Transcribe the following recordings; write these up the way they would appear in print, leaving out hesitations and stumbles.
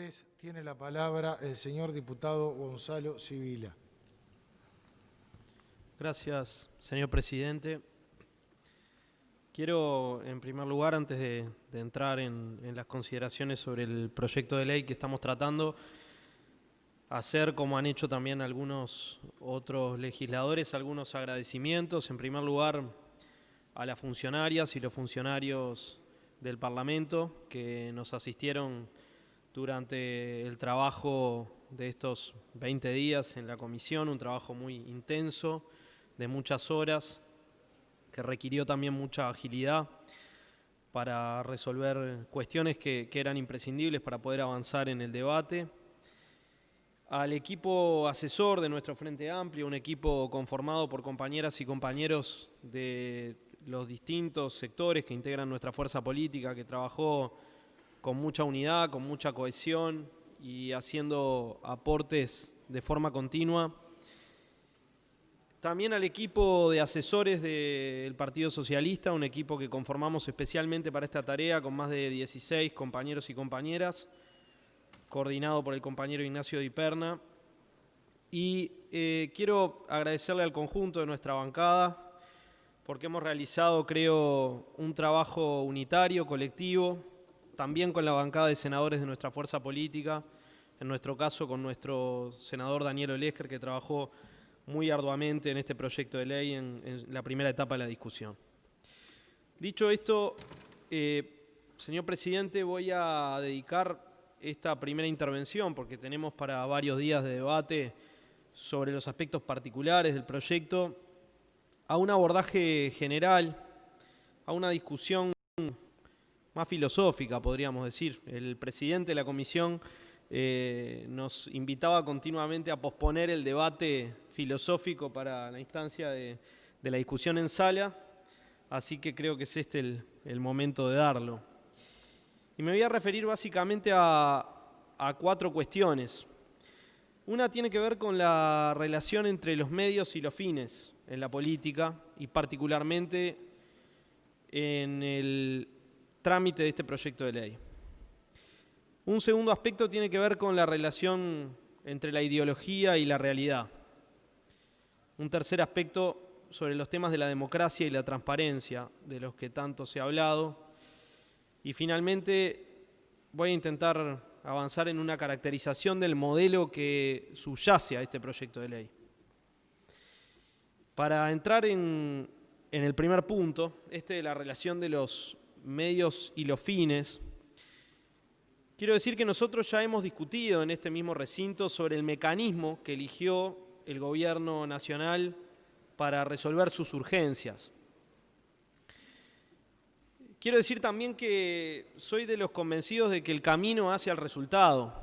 Cortes. Tiene la palabra el señor diputado Gonzalo Sibila. Gracias, señor presidente. Quiero, en primer lugar, antes de entrar en las consideraciones sobre el proyecto de ley que estamos tratando, hacer, como han hecho también algunos otros legisladores, algunos agradecimientos. En primer lugar, a las funcionarias y los funcionarios del Parlamento que nos asistieron durante el trabajo de estos 20 días en la comisión, un trabajo muy intenso, de muchas horas, que requirió también mucha agilidad para resolver cuestiones que eran imprescindibles para poder avanzar en el debate. Al equipo asesor de nuestro Frente Amplio, un equipo conformado por compañeras y compañeros de los distintos sectores que integran nuestra fuerza política, que trabajó con mucha unidad, con mucha cohesión y haciendo aportes de forma continua. También al equipo de asesores del Partido Socialista, un equipo que conformamos especialmente para esta tarea con más de 16 compañeros y compañeras, coordinado por el compañero Ignacio Di Perna. Y quiero agradecerle al conjunto de nuestra bancada porque hemos realizado, creo, un trabajo unitario, colectivo, también con la bancada de senadores de nuestra fuerza política, en nuestro caso con nuestro senador Daniel Olesker, que trabajó muy arduamente en este proyecto de ley en la primera etapa de la discusión. Dicho esto, señor presidente, voy a dedicar esta primera intervención, porque tenemos para varios días de debate sobre los aspectos particulares del proyecto, a un abordaje general, a una discusión más filosófica, podríamos decir. El presidente de la comisión nos invitaba continuamente a posponer el debate filosófico para la instancia de la discusión en sala, así que creo que es este el momento de darlo. Y me voy a referir básicamente a 4 cuestiones. Una tiene que ver con la relación entre los medios y los fines en la política y particularmente en el trámite de este proyecto de ley. Un segundo aspecto tiene que ver con la relación entre la ideología y la realidad. Un tercer aspecto sobre los temas de la democracia y la transparencia, de los que tanto se ha hablado. Y finalmente voy a intentar avanzar en una caracterización del modelo que subyace a este proyecto de ley. Para entrar en el primer punto, de la relación de los medios y los fines, quiero decir que nosotros ya hemos discutido en este mismo recinto sobre el mecanismo que eligió el gobierno nacional para resolver sus urgencias. Quiero decir también que soy de los convencidos de que el camino hacia el resultado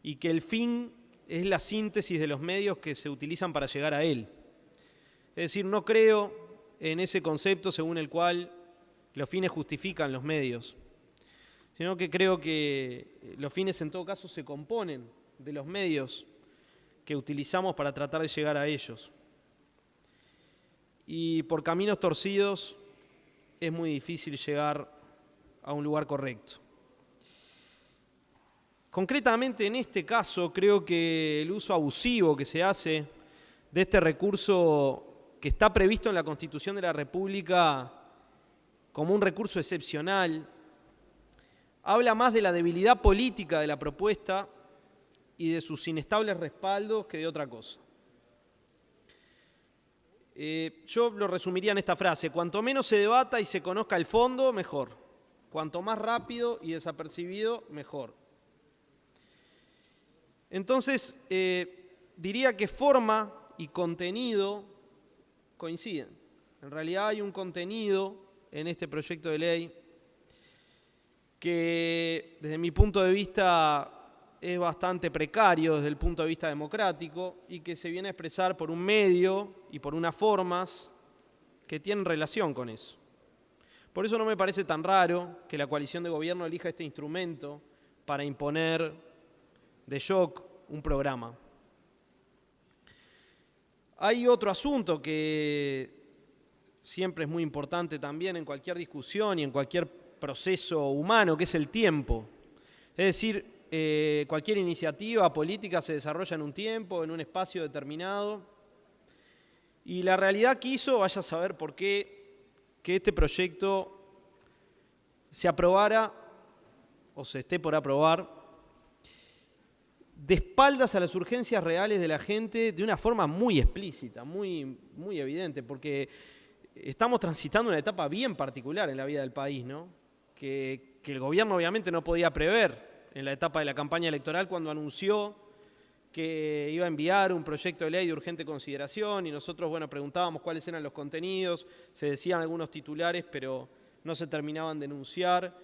y que el fin es la síntesis de los medios que se utilizan para llegar a él. Es decir, no creo en ese concepto según el cual los fines justifican los medios, sino que creo que los fines en todo caso se componen de los medios que utilizamos para tratar de llegar a ellos. Y por caminos torcidos es muy difícil llegar a un lugar correcto. Concretamente en este caso creo que el uso abusivo que se hace de este recurso que está previsto en la Constitución de la República como un recurso excepcional, habla más de la debilidad política de la propuesta y de sus inestables respaldos que de otra cosa. Yo lo resumiría en esta frase: cuanto menos se debata y se conozca el fondo, mejor. Cuanto más rápido y desapercibido, mejor. Entonces, diría que forma y contenido coinciden. En realidad hay un contenido en este proyecto de ley que, desde mi punto de vista, es bastante precario desde el punto de vista democrático y que se viene a expresar por un medio y por unas formas que tienen relación con eso. Por eso no me parece tan raro que la coalición de gobierno elija este instrumento para imponer de shock un programa. Hay otro asunto que siempre es muy importante también en cualquier discusión y en cualquier proceso humano, que es el tiempo. Es decir, cualquier iniciativa política se desarrolla en un tiempo, en un espacio determinado. Y la realidad quiso, vaya a saber por qué, que este proyecto se aprobara o se esté por aprobar de espaldas a las urgencias reales de la gente de una forma muy explícita, muy evidente, porque estamos transitando una etapa bien particular en la vida del país, ¿no? Que el gobierno obviamente no podía prever en la etapa de la campaña electoral cuando anunció que iba a enviar un proyecto de ley de urgente consideración y nosotros, bueno, preguntábamos cuáles eran los contenidos, se decían algunos titulares, pero no se terminaban de enunciar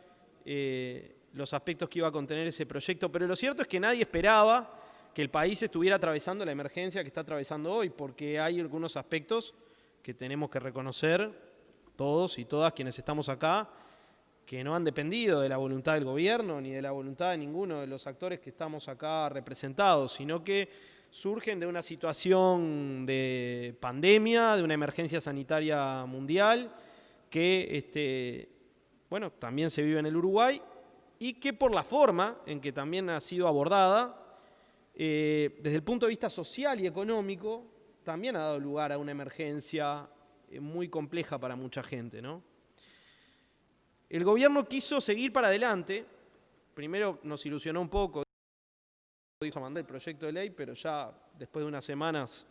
los aspectos que iba a contener ese proyecto. Pero lo cierto es que nadie esperaba que el país estuviera atravesando la emergencia que está atravesando hoy, porque hay algunos aspectos que tenemos que reconocer, todos y todas quienes estamos acá, que no han dependido de la voluntad del gobierno ni de la voluntad de ninguno de los actores que estamos acá representados, sino que surgen de una situación de pandemia, de una emergencia sanitaria mundial, que bueno, también se vive en el Uruguay y que por la forma en que también ha sido abordada, desde el punto de vista social y económico, también ha dado lugar a una emergencia muy compleja para mucha gente, ¿no? El gobierno quiso seguir para adelante, primero nos ilusionó un poco, dijo mandar el proyecto de ley, pero ya después de unas semanas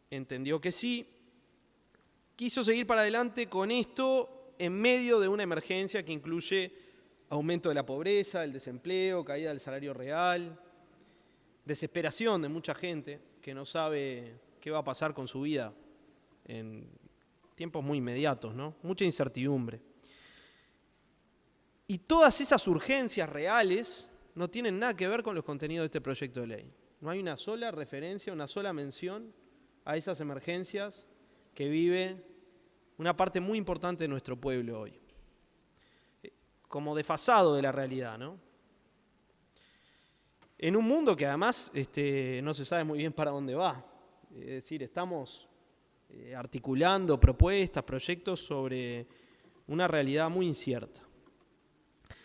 entendió que sí. Quiso seguir para adelante con esto en medio de una emergencia que incluye aumento de la pobreza, el desempleo, caída del salario real, desesperación de mucha gente que no sabe qué va a pasar con su vida en tiempos muy inmediatos, ¿no? Mucha incertidumbre. Y todas esas urgencias reales no tienen nada que ver con los contenidos de este proyecto de ley. No hay una sola referencia, una sola mención a esas emergencias que vive una parte muy importante de nuestro pueblo hoy. Como desfasado de la realidad, ¿no? En un mundo que además no se sabe muy bien para dónde va. Es decir, estamos articulando propuestas, proyectos sobre una realidad muy incierta.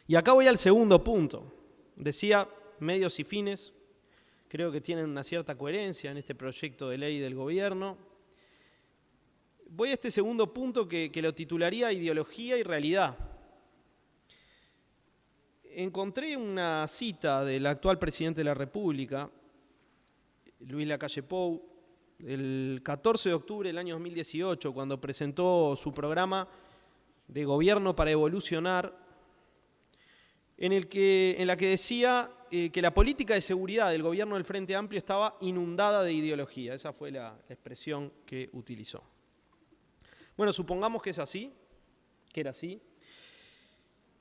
Y acá voy al segundo punto. Decía, medios y fines, creo que tienen una cierta coherencia en este proyecto de ley del gobierno. Voy a este segundo punto que lo titularía Ideología y Realidad. Encontré una cita del actual presidente de la República, Luis Lacalle Pou, el 14 de octubre del año 2018, cuando presentó su programa de gobierno para evolucionar, en la que decía que la política de seguridad del gobierno del Frente Amplio estaba inundada de ideología. Esa fue la expresión que utilizó. Bueno, supongamos que es así, que era así,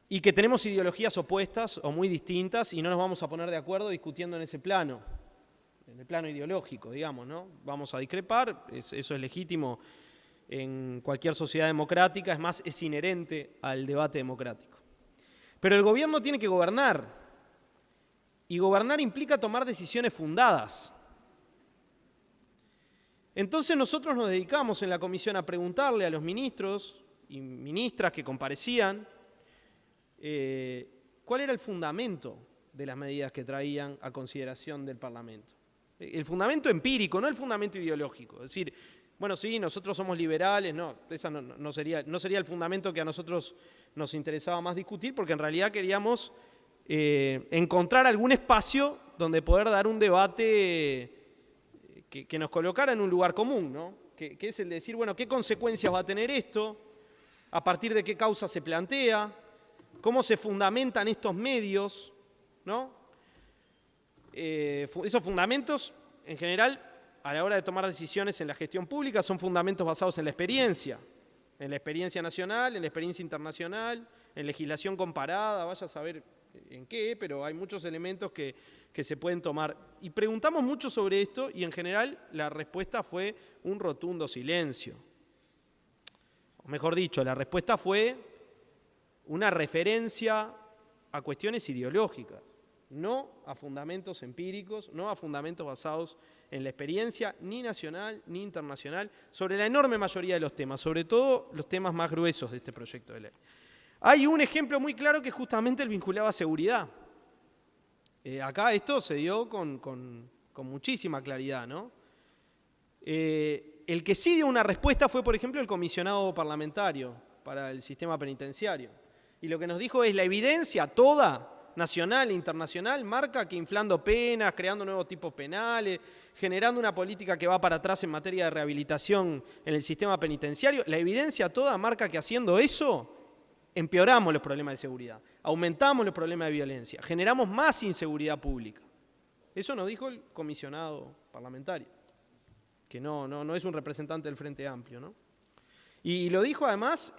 y que tenemos ideologías opuestas o muy distintas y no nos vamos a poner de acuerdo discutiendo en ese plano, en el plano ideológico, digamos, ¿no? Vamos a discrepar, eso es legítimo en cualquier sociedad democrática, es más, es inherente al debate democrático. Pero el gobierno tiene que gobernar, y gobernar implica tomar decisiones fundadas. Entonces nosotros nos dedicamos en la comisión a preguntarle a los ministros y ministras que comparecían cuál era el fundamento de las medidas que traían a consideración del Parlamento. El fundamento empírico, no el fundamento ideológico. Es decir, bueno, sí, nosotros somos liberales, no, esa no sería el fundamento que a nosotros nos interesaba más discutir, porque en realidad queríamos encontrar algún espacio donde poder dar un debate que nos colocara en un lugar común, ¿no? Que es el de decir, bueno, ¿qué consecuencias va a tener esto? ¿A partir de qué causa se plantea? ¿Cómo se fundamentan estos medios? ¿No? Esos fundamentos, en general, a la hora de tomar decisiones en la gestión pública, son fundamentos basados en la experiencia nacional, en la experiencia internacional, en legislación comparada, vaya a saber en qué, pero hay muchos elementos que se pueden tomar. Y preguntamos mucho sobre esto y en general la respuesta fue un rotundo silencio. O mejor dicho, la respuesta fue una referencia a cuestiones ideológicas, no a fundamentos empíricos, no a fundamentos basados en la experiencia ni nacional ni internacional, sobre la enorme mayoría de los temas, sobre todo los temas más gruesos de este proyecto de ley. Hay un ejemplo muy claro que justamente el vinculaba a seguridad. Acá esto se dio con muchísima claridad, ¿no? El que sí dio una respuesta fue, por ejemplo, el comisionado parlamentario para el sistema penitenciario. Y lo que nos dijo es: la evidencia toda, nacional e internacional, marca que inflando penas, creando nuevos tipos penales, generando una política que va para atrás en materia de rehabilitación en el sistema penitenciario, la evidencia toda marca que haciendo eso empeoramos los problemas de seguridad, aumentamos los problemas de violencia, generamos más inseguridad pública. Eso nos dijo el comisionado parlamentario, que no es un representante del Frente Amplio, ¿no? Y lo dijo además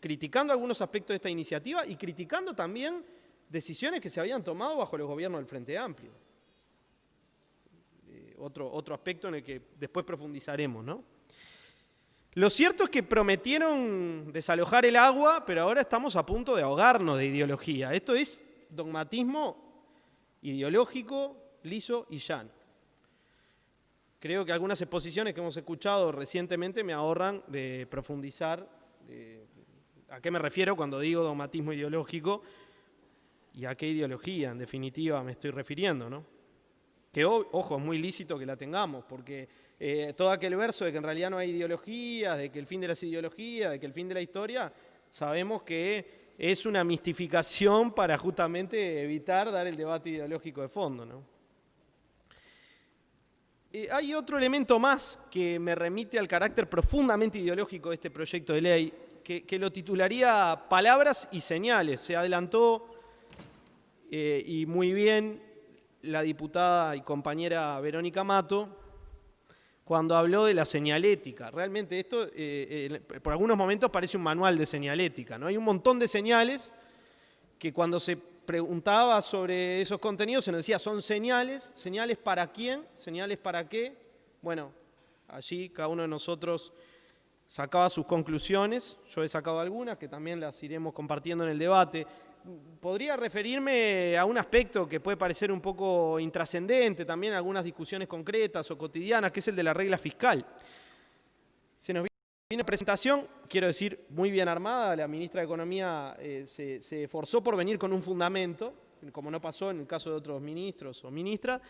criticando algunos aspectos de esta iniciativa y criticando también decisiones que se habían tomado bajo los gobiernos del Frente Amplio. Otro aspecto en el que después profundizaremos, ¿no? Lo cierto es que prometieron desalojar el agua, pero ahora estamos a punto de ahogarnos de ideología. Esto es dogmatismo ideológico, liso y llano. Creo que algunas exposiciones que hemos escuchado recientemente me ahorran de profundizar a qué me refiero cuando digo dogmatismo ideológico y a qué ideología, en definitiva, me estoy refiriendo, ¿no? Que, ojo, es muy lícito que la tengamos, porque todo aquel verso de que en realidad no hay ideologías, de que el fin de las ideologías, de que el fin de la historia, sabemos que es una mistificación para justamente evitar dar el debate ideológico de fondo, ¿no? Hay otro elemento más que me remite al carácter profundamente ideológico de este proyecto de ley, que lo titularía Palabras y Señales. Se adelantó y muy bien la diputada y compañera Verónica Mato cuando habló de la señalética. Realmente esto por algunos momentos parece un manual de señalética, ¿no? Hay un montón de señales que cuando se preguntaba sobre esos contenidos se nos decía: son señales. ¿Señales para quién? ¿Señales para qué? Bueno, allí cada uno de nosotros sacaba sus conclusiones. Yo he sacado algunas que también las iremos compartiendo en el debate. Podría referirme a un aspecto que puede parecer un poco intrascendente también en algunas discusiones concretas o cotidianas, que es el de la regla fiscal. Se nos vino presentación, quiero decir, muy bien armada. La ministra de Economía se esforzó por venir con un fundamento, como no pasó en el caso de otros ministros o ministras.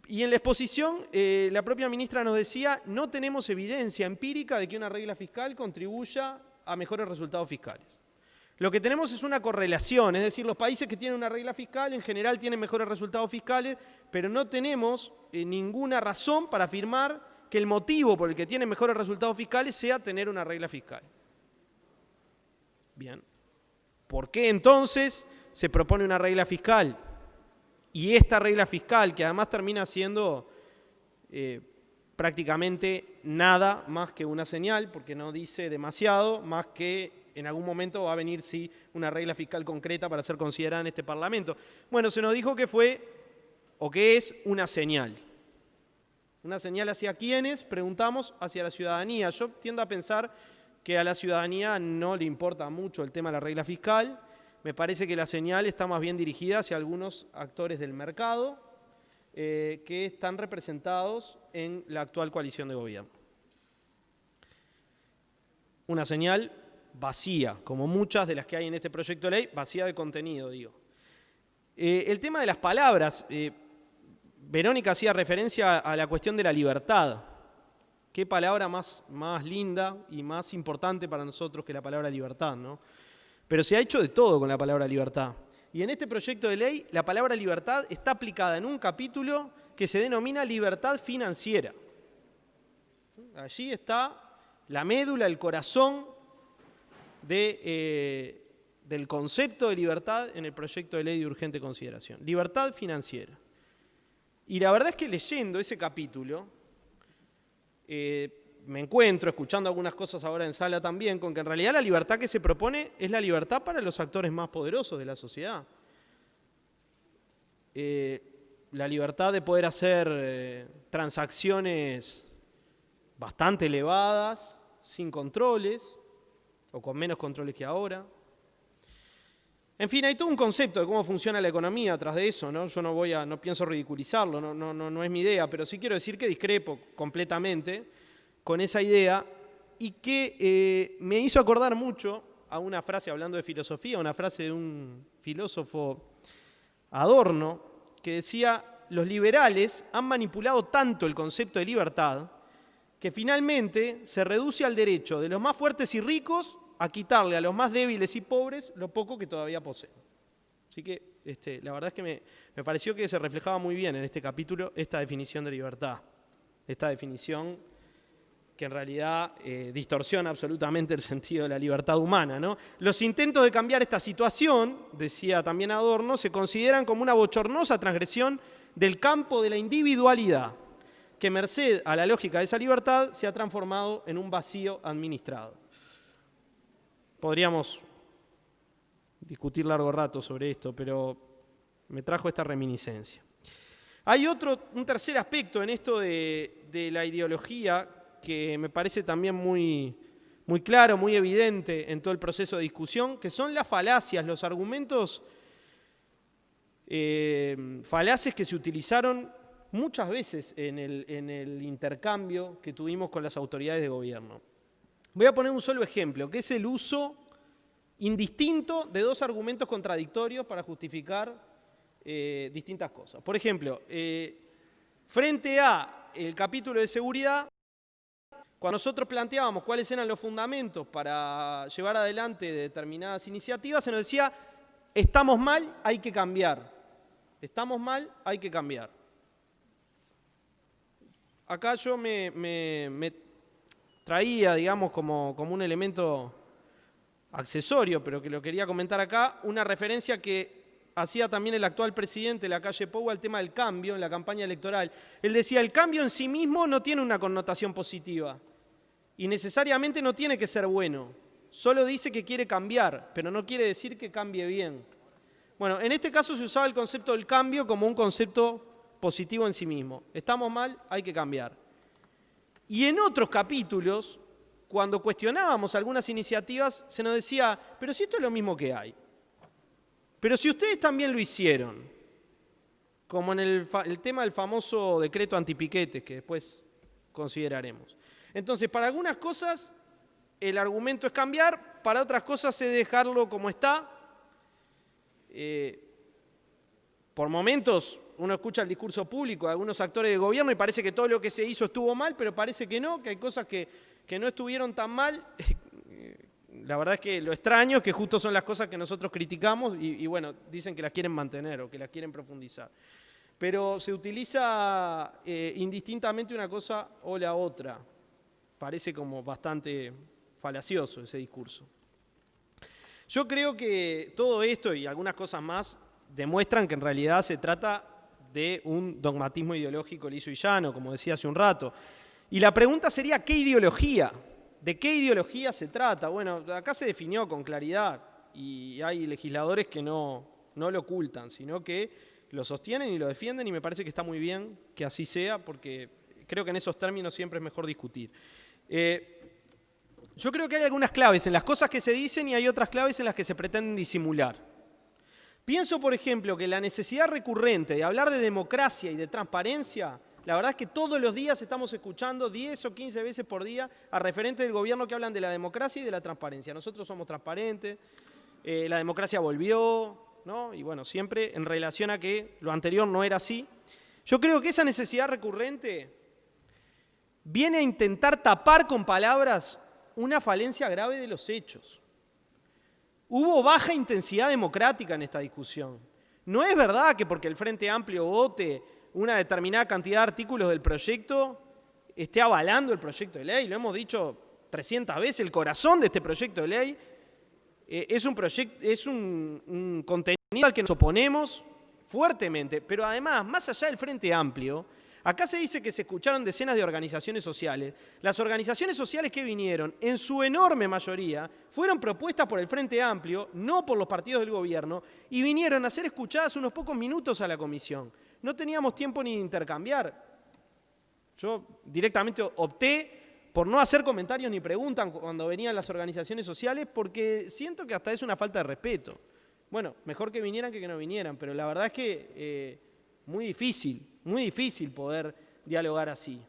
Y en la exposición, la propia ministra nos decía: no tenemos evidencia empírica de que una regla fiscal contribuya a mejores resultados fiscales. Lo que tenemos es una correlación, es decir, los países que tienen una regla fiscal en general tienen mejores resultados fiscales, pero no tenemos ninguna razón para afirmar que el motivo por el que tienen mejores resultados fiscales sea tener una regla fiscal. Bien. ¿Por qué entonces se propone una regla fiscal? Y esta regla fiscal, que además termina siendo prácticamente nada más que una señal, porque no dice demasiado, más que en algún momento va a venir, sí, una regla fiscal concreta para ser considerada en este Parlamento. Bueno, se nos dijo que fue, o que es, una señal. ¿Una señal hacia quiénes? Preguntamos, hacia la ciudadanía. Yo tiendo a pensar que a la ciudadanía no le importa mucho el tema de la regla fiscal. Me parece que la señal está más bien dirigida hacia algunos actores del mercado que están representados en la actual coalición de gobierno. Una señal vacía, como muchas de las que hay en este proyecto de ley, vacía de contenido, digo. El tema de las palabras, Verónica hacía referencia a la cuestión de la libertad. Qué palabra más linda y más importante para nosotros que la palabra libertad, ¿no? Pero se ha hecho de todo con la palabra libertad. Y en este proyecto de ley, la palabra libertad está aplicada en un capítulo que se denomina libertad financiera. Allí está la médula, el corazón del concepto de libertad en el proyecto de ley de urgente consideración. Libertad financiera. Y la verdad es que leyendo ese capítulo, me encuentro, escuchando algunas cosas ahora en sala también, con que en realidad la libertad que se propone es la libertad para los actores más poderosos de la sociedad. La libertad de poder hacer transacciones bastante elevadas, sin controles, o con menos controles que ahora. En fin, hay todo un concepto de cómo funciona la economía atrás de eso, ¿no? Yo no pienso ridiculizarlo, no es mi idea, pero sí quiero decir que discrepo completamente con esa idea y que me hizo acordar mucho a una frase, hablando de filosofía, una frase de un filósofo Adorno, que decía: los liberales han manipulado tanto el concepto de libertad que finalmente se reduce al derecho de los más fuertes y ricos a quitarle a los más débiles y pobres lo poco que todavía poseen. Así que la verdad es que me pareció que se reflejaba muy bien en este capítulo esta definición de libertad, esta definición que en realidad distorsiona absolutamente el sentido de la libertad humana, ¿no? Los intentos de cambiar esta situación, decía también Adorno, se consideran como una bochornosa transgresión del campo de la individualidad, que merced a la lógica de esa libertad se ha transformado en un vacío administrado. Podríamos discutir largo rato sobre esto, pero me trajo esta reminiscencia. Hay un tercer aspecto en esto de la ideología que me parece también muy claro, muy evidente en todo el proceso de discusión, que son las falacias, los argumentos falaces que se utilizaron muchas veces en el intercambio que tuvimos con las autoridades de gobierno. Voy a poner un solo ejemplo, que es el uso indistinto de dos argumentos contradictorios para justificar distintas cosas. Por ejemplo, frente a el capítulo de seguridad, cuando nosotros planteábamos cuáles eran los fundamentos para llevar adelante determinadas iniciativas, se nos decía: estamos mal, hay que cambiar. Estamos mal, hay que cambiar. Acá yo me traía, digamos, como un elemento accesorio, pero que lo quería comentar acá, una referencia que hacía también el actual presidente Lacalle Pou al tema del cambio en la campaña electoral. Él decía: el cambio en sí mismo no tiene una connotación positiva y necesariamente no tiene que ser bueno. Solo dice que quiere cambiar, pero no quiere decir que cambie bien. Bueno, en este caso se usaba el concepto del cambio como un concepto positivo en sí mismo. Estamos mal, hay que cambiar. Y en otros capítulos, cuando cuestionábamos algunas iniciativas, se nos decía: pero si esto es lo mismo que hay. Pero si ustedes también lo hicieron, como en el tema del famoso decreto antipiquetes, que después consideraremos. Entonces, para algunas cosas el argumento es cambiar, para otras cosas es dejarlo como está. Por momentos uno escucha el discurso público de algunos actores de gobierno y parece que todo lo que se hizo estuvo mal, pero parece que no, que hay cosas que no estuvieron tan mal. La verdad es que lo extraño es que justo son las cosas que nosotros criticamos y bueno, dicen que las quieren mantener o que las quieren profundizar. Pero se utiliza indistintamente una cosa o la otra. Parece como bastante falacioso ese discurso. Yo creo que todo esto y algunas cosas más demuestran que en realidad se trata de un dogmatismo ideológico liso y llano, como decía hace un rato. Y la pregunta sería: ¿qué ideología? ¿De qué ideología se trata? Bueno, acá se definió con claridad y hay legisladores que no lo ocultan, sino que lo sostienen y lo defienden, y me parece que está muy bien que así sea, porque creo que en esos términos siempre es mejor discutir. Yo creo que hay algunas claves en las cosas que se dicen y hay otras claves en las que se pretenden disimular. Pienso, por ejemplo, que la necesidad recurrente de hablar de democracia y de transparencia, la verdad es que todos los días estamos escuchando 10 o 15 veces por día a referentes del gobierno que hablan de la democracia y de la transparencia. Nosotros somos transparentes, la democracia volvió, ¿no? Y bueno, siempre en relación a que lo anterior no era así. Yo creo que esa necesidad recurrente viene a intentar tapar con palabras una falencia grave de los hechos. Hubo baja intensidad democrática en esta discusión. No es verdad que porque el Frente Amplio vote una determinada cantidad de artículos del proyecto esté avalando el proyecto de ley. Lo hemos dicho 300 veces, el corazón de este proyecto de ley es un contenido al que nos oponemos fuertemente. Pero además, más allá del Frente Amplio, acá se dice que se escucharon decenas de organizaciones sociales. Las organizaciones sociales que vinieron, en su enorme mayoría, fueron propuestas por el Frente Amplio, no por los partidos del gobierno, y vinieron a ser escuchadas unos pocos minutos a la comisión. No teníamos tiempo ni de intercambiar. Yo directamente opté por no hacer comentarios ni preguntas cuando venían las organizaciones sociales, porque siento que hasta es una falta de respeto. Bueno, mejor que vinieran que no vinieran, pero la verdad es que muy difícil poder dialogar así.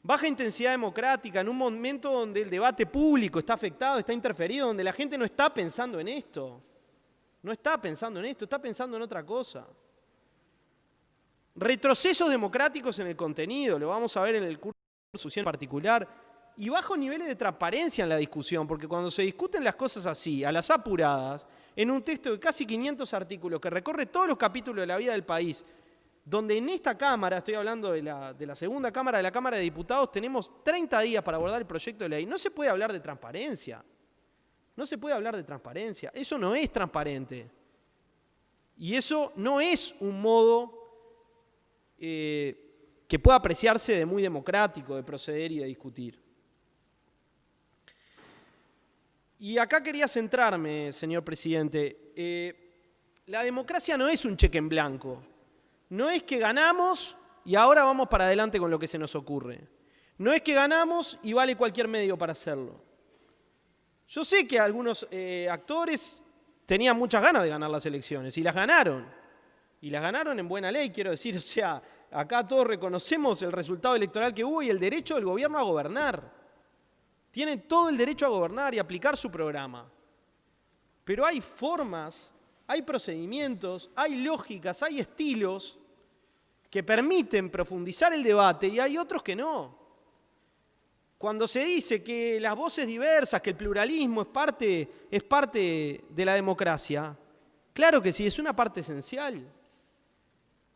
Baja intensidad democrática en un momento donde el debate público está afectado, está interferido, donde la gente no está pensando en esto. No está pensando en esto, está pensando en otra cosa. Retrocesos democráticos en el contenido, lo vamos a ver en el curso en particular, y bajos niveles de transparencia en la discusión, porque cuando se discuten las cosas así, a las apuradas, en un texto de casi 500 artículos que recorre todos los capítulos de la vida del país, donde en esta Cámara, estoy hablando de la segunda Cámara, de la Cámara de Diputados, tenemos 30 días para abordar el proyecto de ley, no se puede hablar de transparencia. No se puede hablar de transparencia. Eso no es transparente. Y eso no es un modo que pueda apreciarse de muy democrático, de proceder y de discutir. Y acá quería centrarme, señor presidente. La democracia no es un cheque en blanco. No es que ganamos y ahora vamos para adelante con lo que se nos ocurre. No es que ganamos y vale cualquier medio para hacerlo. Yo sé que algunos actores tenían muchas ganas de ganar las elecciones y las ganaron. Y las ganaron en buena ley, quiero decir. O sea, acá todos reconocemos el resultado electoral que hubo y el derecho del gobierno a gobernar. Tienen todo el derecho a gobernar y aplicar su programa. Pero hay formas, hay procedimientos, hay lógicas, hay estilos que permiten profundizar el debate y hay otros que no. Cuando se dice que las voces diversas, que el pluralismo es parte de la democracia, claro que sí, es una parte esencial.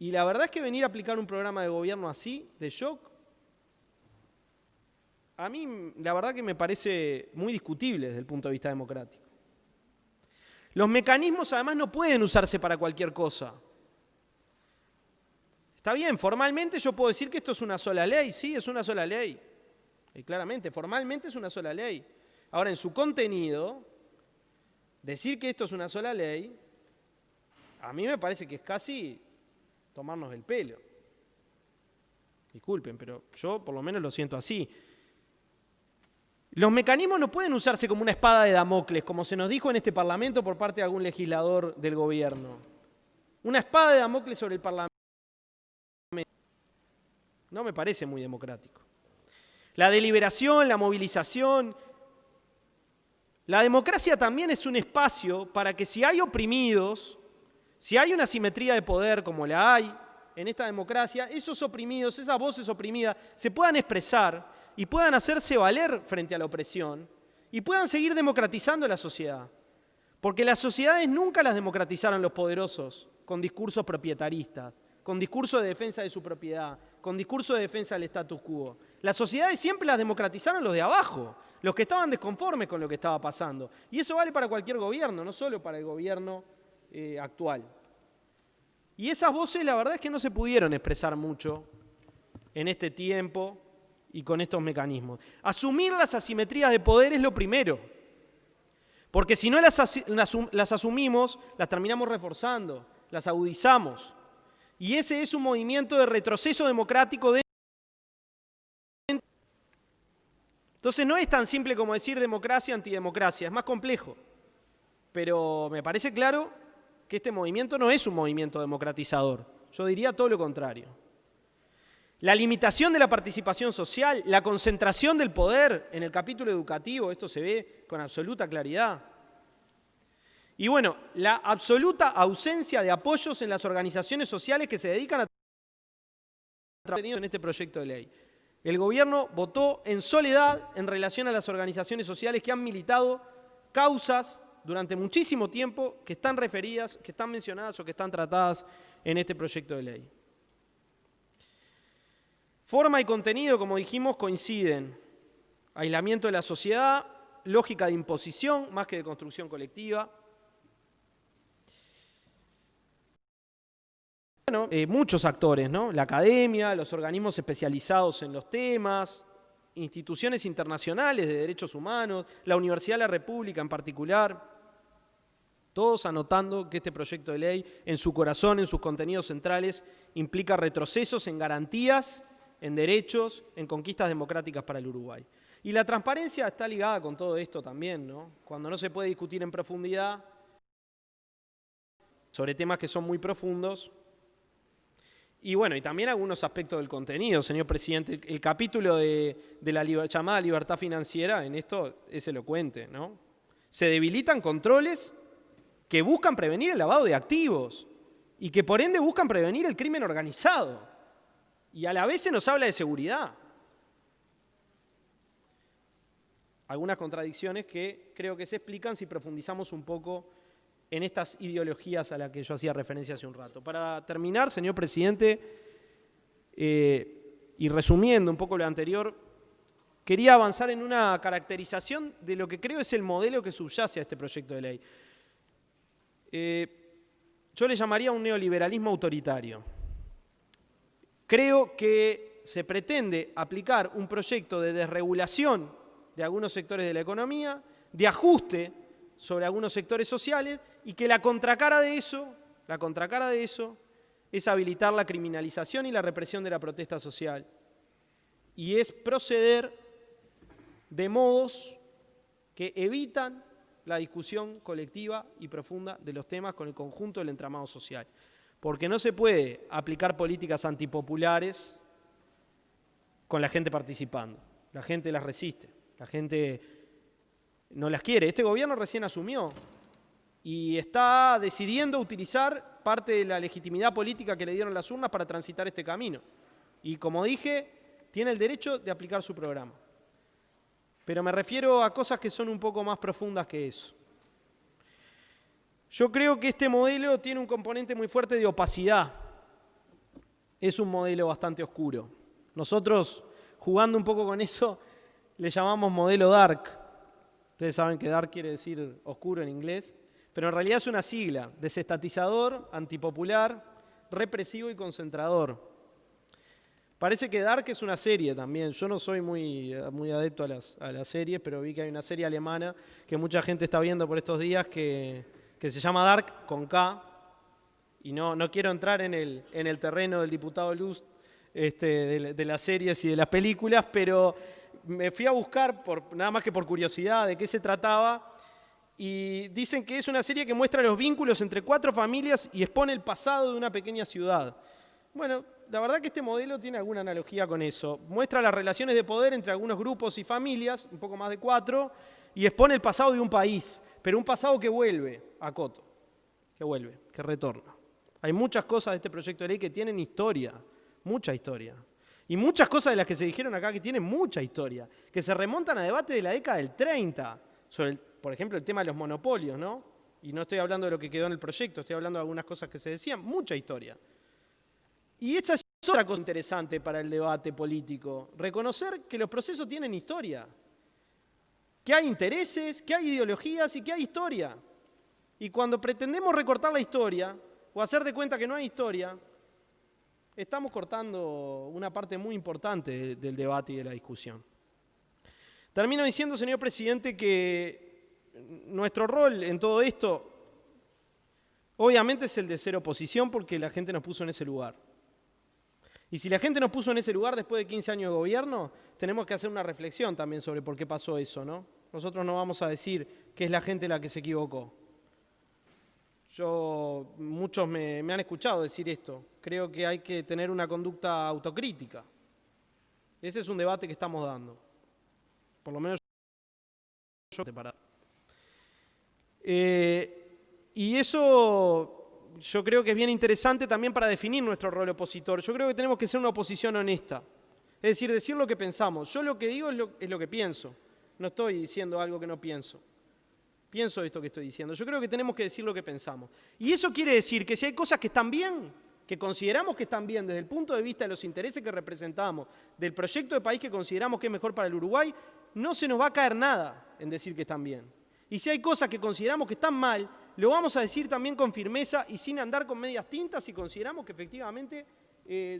Y la verdad es que venir a aplicar un programa de gobierno así, de shock, a mí la verdad que me parece muy discutible desde el punto de vista democrático. Los mecanismos además no pueden usarse para cualquier cosa. Está bien, formalmente yo puedo decir que esto es una sola ley, sí, es una sola ley. Y claramente, formalmente es una sola ley. Ahora, en su contenido, decir que esto es una sola ley, a mí me parece que es casi tomarnos el pelo. Disculpen, pero yo por lo menos lo siento así. Los mecanismos no pueden usarse como una espada de Damocles, como se nos dijo en este Parlamento por parte de algún legislador del gobierno. Una espada de Damocles sobre el Parlamento no me parece muy democrático. La deliberación, la movilización. La democracia también es un espacio para que si hay oprimidos, si hay una asimetría de poder como la hay en esta democracia, esos oprimidos, esas voces oprimidas, se puedan expresar y puedan hacerse valer frente a la opresión y puedan seguir democratizando la sociedad. Porque las sociedades nunca las democratizaron los poderosos con discursos propietaristas, con discurso de defensa de su propiedad, con discurso de defensa del status quo. Las sociedades siempre las democratizaron los de abajo, los que estaban desconformes con lo que estaba pasando. Y eso vale para cualquier gobierno, no solo para el gobierno actual. Y esas voces la verdad es que no se pudieron expresar mucho en este tiempo y con estos mecanismos. Asumir las asimetrías de poder es lo primero, porque si no las asumimos, las terminamos reforzando, las agudizamos. Y ese es un movimiento de retroceso democrático. Entonces no es tan simple como decir democracia, antidemocracia, es más complejo. Pero me parece claro que este movimiento no es un movimiento democratizador. Yo diría todo lo contrario. La limitación de la participación social, la concentración del poder en el capítulo educativo, esto se ve con absoluta claridad. Y bueno, la absoluta ausencia de apoyos en las organizaciones sociales que se dedican a trabajar en este proyecto de ley. El gobierno votó en soledad en relación a las organizaciones sociales que han militado causas durante muchísimo tiempo que están referidas, que están mencionadas o que están tratadas en este proyecto de ley. Forma y contenido, como dijimos, coinciden. Aislamiento de la sociedad, lógica de imposición más que de construcción colectiva. Bueno, muchos actores, ¿no? La academia, los organismos especializados en los temas, instituciones internacionales de derechos humanos, la Universidad de la República en particular, todos anotando que este proyecto de ley, en su corazón, en sus contenidos centrales, implica retrocesos en garantías, en derechos, en conquistas democráticas para el Uruguay. Y la transparencia está ligada con todo esto también, ¿no? Cuando no se puede discutir en profundidad sobre temas que son muy profundos. Y bueno, y también algunos aspectos del contenido, señor presidente. El capítulo de la llamada libertad financiera en esto es elocuente, ¿no? Se debilitan controles que buscan prevenir el lavado de activos y que por ende buscan prevenir el crimen organizado. Y a la vez se nos habla de seguridad. Algunas contradicciones que creo que se explican si profundizamos un poco en estas ideologías a las que yo hacía referencia hace un rato. Para terminar, señor presidente, y resumiendo un poco lo anterior, quería avanzar en una caracterización de lo que creo es el modelo que subyace a este proyecto de ley. Yo le llamaría un neoliberalismo autoritario. Creo que se pretende aplicar un proyecto de desregulación de algunos sectores de la economía, de ajuste sobre algunos sectores sociales, y que la contracara de eso es habilitar la criminalización y la represión de la protesta social. Y es proceder de modos que evitan la discusión colectiva y profunda de los temas con el conjunto del entramado social. Porque no se puede aplicar políticas antipopulares con la gente participando. La gente las resiste, la gente no las quiere. Este gobierno recién asumió y está decidiendo utilizar parte de la legitimidad política que le dieron las urnas para transitar este camino. Y como dije, tiene el derecho de aplicar su programa. Pero me refiero a cosas que son un poco más profundas que eso. Yo creo que este modelo tiene un componente muy fuerte de opacidad. Es un modelo bastante oscuro. Nosotros, jugando un poco con eso, le llamamos modelo dark. Ustedes saben que dark quiere decir oscuro en inglés, pero en realidad es una sigla: desestatizador, antipopular, represivo y concentrador. Parece que Dark es una serie también. Yo no soy muy adepto a las series, pero vi que hay una serie alemana que mucha gente está viendo por estos días que se llama Dark, con K. Y no quiero entrar en el terreno del diputado Luz de las series y de las películas, pero me fui a buscar, nada más que por curiosidad, de qué se trataba. Y dicen que es una serie que muestra los vínculos entre 4 familias y expone el pasado de una pequeña ciudad. Bueno, la verdad que este modelo tiene alguna analogía con eso. Muestra las relaciones de poder entre algunos grupos y familias, un poco más de 4, y expone el pasado de un país, pero un pasado que vuelve a Coto, que retorna. Hay muchas cosas de este proyecto de ley que tienen historia, mucha historia. Y muchas cosas de las que se dijeron acá que tienen mucha historia, que se remontan a debate de la década del 30, sobre, por ejemplo, el tema de los monopolios, ¿no? Y no estoy hablando de lo que quedó en el proyecto, estoy hablando de algunas cosas que se decían, mucha historia. Y esa es otra cosa interesante para el debate político, reconocer que los procesos tienen historia, que hay intereses, que hay ideologías y que hay historia. Y cuando pretendemos recortar la historia o hacer de cuenta que no hay historia, estamos cortando una parte muy importante del debate y de la discusión. Termino diciendo, señor presidente, que nuestro rol en todo esto, obviamente, es el de ser oposición porque la gente nos puso en ese lugar. Y si la gente nos puso en ese lugar después de 15 años de gobierno, tenemos que hacer una reflexión también sobre por qué pasó eso, ¿no? Nosotros no vamos a decir que es la gente la que se equivocó. Muchos me han escuchado decir esto. Creo que hay que tener una conducta autocrítica. Ese es un debate que estamos dando. Por lo menos yo separado. Y eso yo creo que es bien interesante también para definir nuestro rol opositor. Yo creo que tenemos que ser una oposición honesta. Es decir lo que pensamos. Yo lo que digo es lo que pienso. No estoy diciendo algo que no pienso. Pienso esto que estoy diciendo. Yo creo que tenemos que decir lo que pensamos. Y eso quiere decir que si hay cosas que están bien, que consideramos que están bien desde el punto de vista de los intereses que representamos, del proyecto de país que consideramos que es mejor para el Uruguay, no se nos va a caer nada en decir que están bien. Y si hay cosas que consideramos que están mal, lo vamos a decir también con firmeza y sin andar con medias tintas si consideramos que efectivamente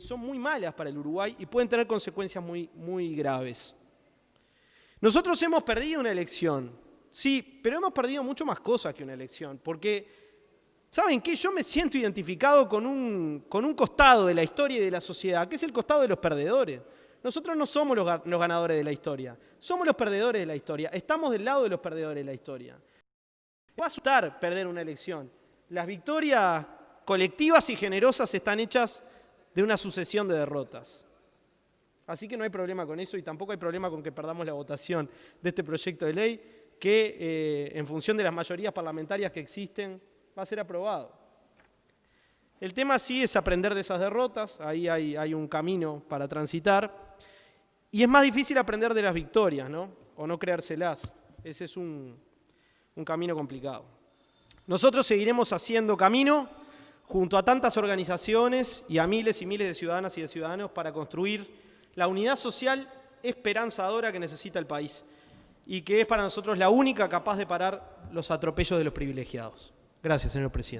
son muy malas para el Uruguay y pueden tener consecuencias muy, muy graves. Nosotros hemos perdido una elección, sí, pero hemos perdido mucho más cosas que una elección, porque, ¿saben qué? Yo me siento identificado con un costado de la historia y de la sociedad, que es el costado de los perdedores. Nosotros no somos los ganadores de la historia, somos los perdedores de la historia, estamos del lado de los perdedores de la historia. Va a asustar perder una elección. Las victorias colectivas y generosas están hechas de una sucesión de derrotas. Así que no hay problema con eso y tampoco hay problema con que perdamos la votación de este proyecto de ley que en función de las mayorías parlamentarias que existen va a ser aprobado. El tema sí es aprender de esas derrotas, ahí hay un camino para transitar, y es más difícil aprender de las victorias, ¿no? O no creérselas. Ese es un camino complicado. Nosotros seguiremos haciendo camino junto a tantas organizaciones y a miles y miles de ciudadanas y de ciudadanos para construir la unidad social esperanzadora que necesita el país y que es para nosotros la única capaz de parar los atropellos de los privilegiados. Gracias, señor presidente.